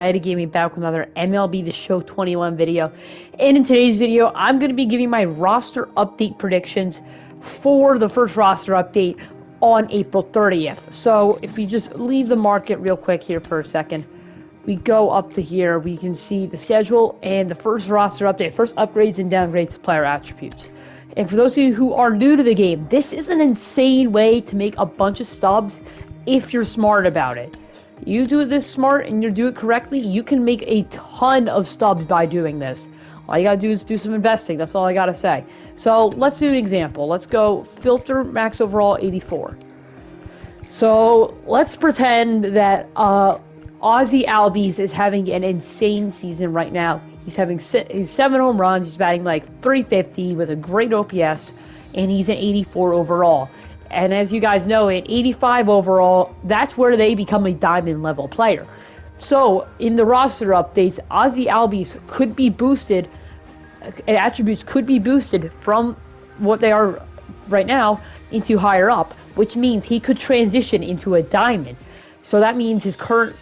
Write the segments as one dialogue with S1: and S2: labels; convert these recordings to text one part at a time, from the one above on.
S1: Gaming back with another MLB The Show 21 video. And in today's video, I'm going to be giving my roster update predictions for the first roster update on April 30th. So if we just leave the market real quick here for a second, we go up to here, we can see the schedule and the first roster update, first upgrades and downgrades to player attributes. And for those of you who are new to the game, this is an insane way to make a bunch of stubs if you're smart about it. You do this smart and you do it correctly, you can make a ton of stubs by doing this. All you gotta do is do some investing. That's all I gotta say. So let's do an example. Let's go filter max overall 84. So let's pretend that Ozzy Albies is having an insane season right now. He's 7 home runs. He's batting like 350 with a great OPS, and he's an 84 overall. And as you guys know, at 85 overall, that's where they become a diamond level player. So in the roster updates, Ozzy Albies could be boosted, attributes could be boosted from what they are right now into higher up, which means he could transition into a diamond. So that means his current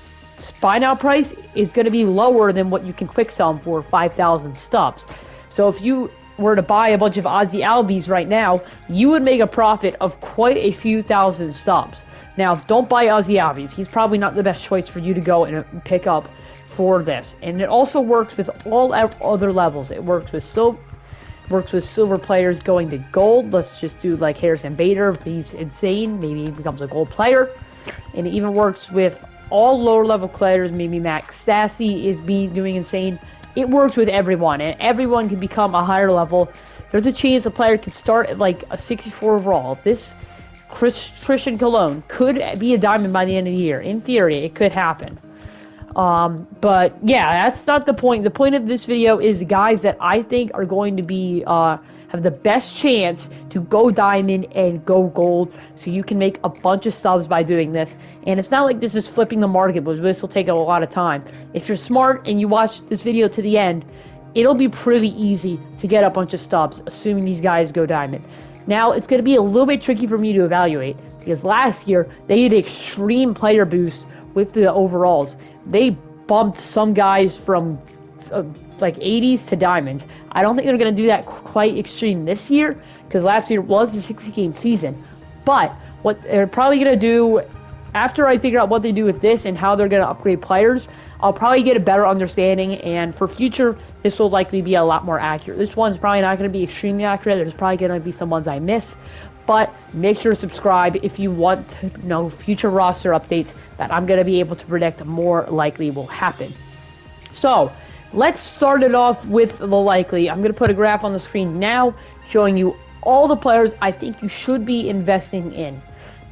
S1: buy now price is going to be lower than what you can quick sell him for 5,000 stubs. So if you were to buy a bunch of Ozzy Albies right now, you would make a profit of quite a few thousand stubs. Now, don't buy Ozzy Albies. He's probably not the best choice for you to go and pick up for this. And it also works with all other levels. It works with silver players going to gold. Let's just do like Harrison Bader. If he's insane, maybe he becomes a gold player. And it even works with all lower level players. Maybe Max Stassi is doing insane. It works with everyone, and everyone can become a higher level. There's a chance a player could start at like a 64 overall. This Christian Colon could be a diamond by the end of the year. In theory, it could happen. But yeah, that's not the point. The point of this video is guys that I think are going to be have the best chance to go diamond and go gold, so you can make a bunch of stubs by doing this. And it's not like this is flipping the market, but this will take a lot of time. If you're smart and you watch this video to the end, it'll be pretty easy to get a bunch of stubs, assuming these guys go diamond. Now, it's going to be a little bit tricky for me to evaluate, because last year they did extreme player boost with the overalls. They bumped some guys from like 80s to diamonds. I don't think they're going to do that quite extreme this year, because last year was a 60-game season. But what they're probably going to do, after I figure out what they do with this and how they're going to upgrade players, I'll probably get a better understanding, and for future, this will likely be a lot more accurate. This one's probably not going to be extremely accurate. There's probably going to be some ones I miss, but make sure to subscribe if you want to know future roster updates that I'm going to be able to predict more likely will happen. So, let's start it off with the likely. I'm going to put a graph on the screen now showing you all the players I think you should be investing in.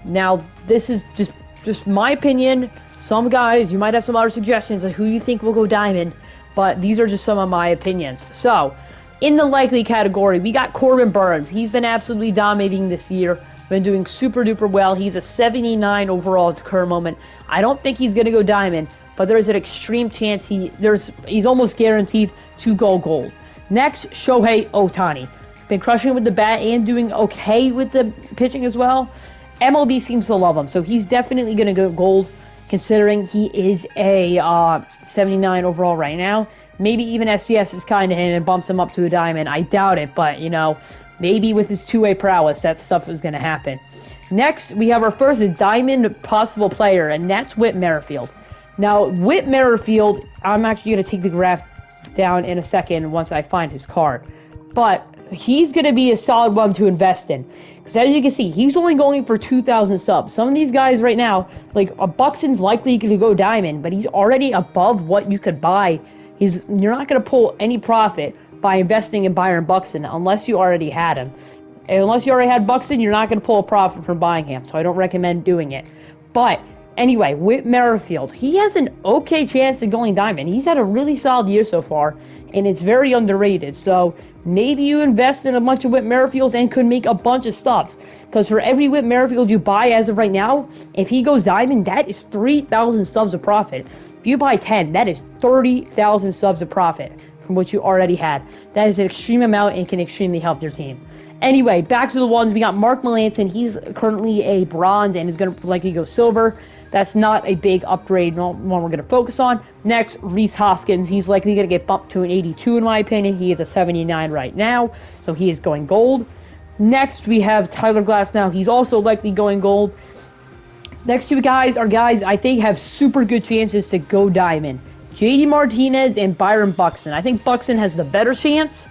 S1: Now, this is just my opinion. Some guys, you might have some other suggestions of who you think will go diamond, but these are just some of my opinions. So, in the likely category, we got Corbin Burns. He's been absolutely dominating this year. Been doing super duper well. He's a 79 overall at the current moment. I don't think he's going to go diamond, but there's an extreme chance he's almost guaranteed to go gold. Next, Shohei Ohtani. Been crushing with the bat and doing okay with the pitching as well. MLB seems to love him, so he's definitely going to go gold, considering he is a 79 overall right now. Maybe even SCS is kind to him and bumps him up to a diamond. I doubt it, but, you know, maybe with his two-way prowess, that stuff is going to happen. Next, we have our first diamond possible player, and that's Whit Merrifield. Now, Whit Merrifield, I'm actually going to take the graph down in a second once I find his card. But he's going to be a solid one to invest in. Because as you can see, he's only going for 2,000 subs. Some of these guys right now, like a Buxton's likely going to go diamond, but he's already above what you could buy. You're not going to pull any profit by investing in Byron Buxton unless you already had him. And unless you already had Buxton, you're not going to pull a profit from buying him. So I don't recommend doing it. But anyway, Whit Merrifield, he has an okay chance of going diamond. He's had a really solid year so far, and it's very underrated. So maybe you invest in a bunch of Whit Merrifields and could make a bunch of stubs. Because for every Whit Merrifield you buy as of right now, if he goes diamond, that is 3,000 stubs of profit. If you buy 10, that is 30,000 subs of profit from what you already had. That is an extreme amount and can extremely help your team. Anyway, back to the ones. We got Mark Melanson. He's currently a bronze and is going to likely go silver. that's not a big upgrade, one we're going to focus on. Next, Reese Hoskins. He's likely going to get bumped to an 82 in my opinion. He is a 79 right now, so he is going gold. Next, we have Tyler Glasnow. He's also likely going gold. Next two guys are guys I think have super good chances to go diamond. JD Martinez and Byron Buxton. I think Buxton has the better chance,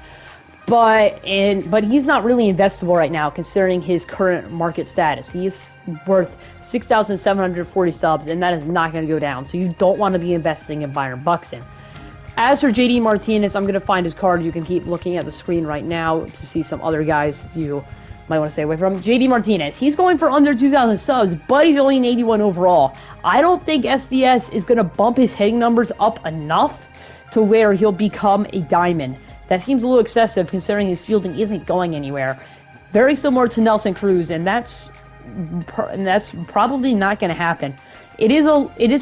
S1: but he's not really investable right now considering his current market status. He is worth 6,740 subs, and that is not going to go down. So you don't want to be investing in Byron Buxton. As for JD Martinez, I'm going to find his card. You can keep looking at the screen right now to see some other guys you might want to stay away from. JD Martinez, he's going for under 2,000 subs, but he's only an 81 overall. I don't think SDS is going to bump his hitting numbers up enough to where he'll become a diamond. That seems a little excessive considering his fielding isn't going anywhere. Very similar to Nelson Cruz, and that's probably not going to happen. It is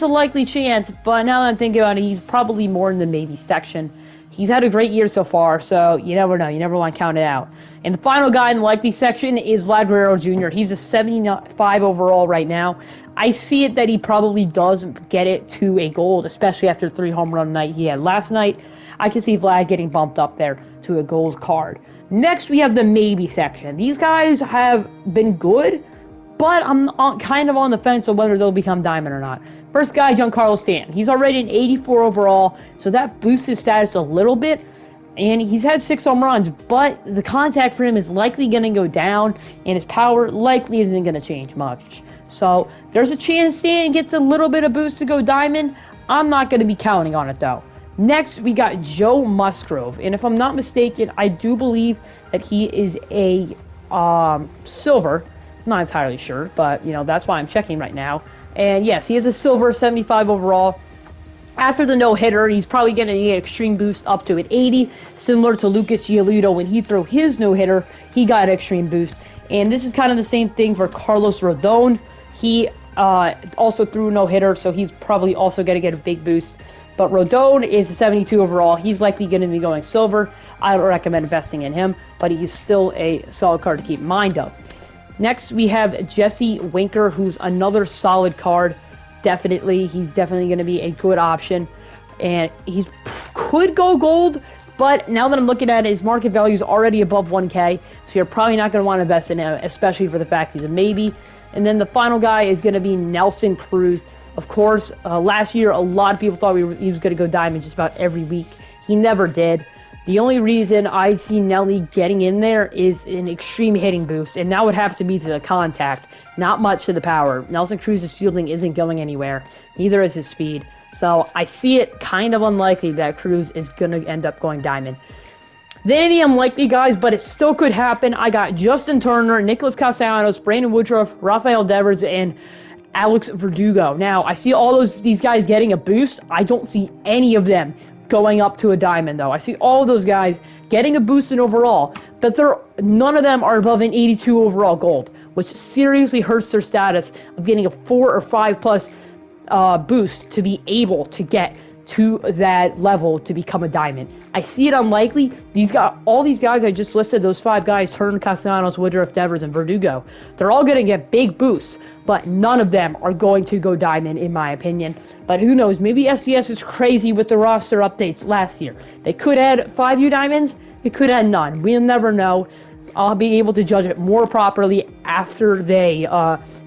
S1: a likely chance, but now that I'm thinking about it, he's probably more in the maybe section. He's had a great year so far, so you never know. You never want to count it out. And the final guy in the likely section is Vladraro Jr. He's a 75 overall right now. I see it that he probably does get it to a gold, especially after the 3 home run night he had last night. I can see Vlad getting bumped up there to a gold card. Next, we have the maybe section. These guys have been good, but I'm kind of on the fence of whether they'll become diamond or not. First guy, Giancarlo Stanton. He's already an 84 overall, so that boosts his status a little bit. And he's had 6 home runs, but the contact for him is likely going to go down, and his power likely isn't going to change much. So there's a chance Stanton gets a little bit of boost to go diamond. I'm not going to be counting on it, though. Next, we got Joe Musgrove. And if I'm not mistaken, I do believe that he is a silver. I'm not entirely sure, but, that's why I'm checking right now. And yes, he is a silver 75 overall. After the no-hitter, he's probably going to get an extreme boost up to an 80, similar to Lucas Giolito. When he threw his no-hitter, he got an extreme boost. And this is kind of the same thing for Carlos Rodon. He also threw a no-hitter, so he's probably also going to get a big boost. But Rodon is a 72 overall. He's likely going to be going silver. I don't recommend investing in him, but he's still a solid card to keep in mind of. Next, we have Jesse Winker, who's another solid card. Definitely, he's definitely going to be a good option. And he could go gold, but now that I'm looking at it, his market value is already above 1K, so you're probably not going to want to invest in him, especially for the fact he's a maybe. And then the final guy is going to be Nelson Cruz. Of course, last year, a lot of people thought he was going to go diamond just about every week. He never did. The only reason I see Nelly getting in there is an extreme hitting boost, and that would have to be to the contact, not much to the power. Nelson Cruz's fielding isn't going anywhere. Neither is his speed. So I see it kind of unlikely that Cruz is going to end up going diamond. They may be unlikely, guys, but it still could happen. I got Justin Turner, Nicholas Castellanos, Brandon Woodruff, Rafael Devers, and Alex Verdugo. Now, I see all these guys getting a boost. I don't see any of them going up to a diamond, though. I see all of those guys getting a boost in overall, but none of them are above an 82 overall gold, which seriously hurts their status of getting a 4 or 5 plus boost to be able to get to that level to become a diamond. I see it unlikely. All these guys I just listed, those 5 guys, Turner, Castellanos, Woodruff, Devers, and Verdugo, they're all going to get big boosts, but none of them are going to go diamond, in my opinion. But who knows? Maybe SDS is crazy with the roster updates last year. They could add 5 new diamonds. They could add none. We'll never know. I'll be able to judge it more properly after they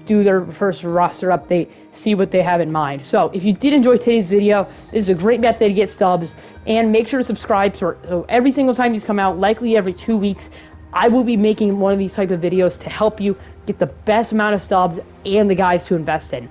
S1: do their first roster update, see what they have in mind. So if you did enjoy today's video, this is a great method to get stubs, and make sure to subscribe so every single time these come out, likely every 2 weeks, I will be making one of these type of videos to help you get the best amount of stubs and the guys to invest in.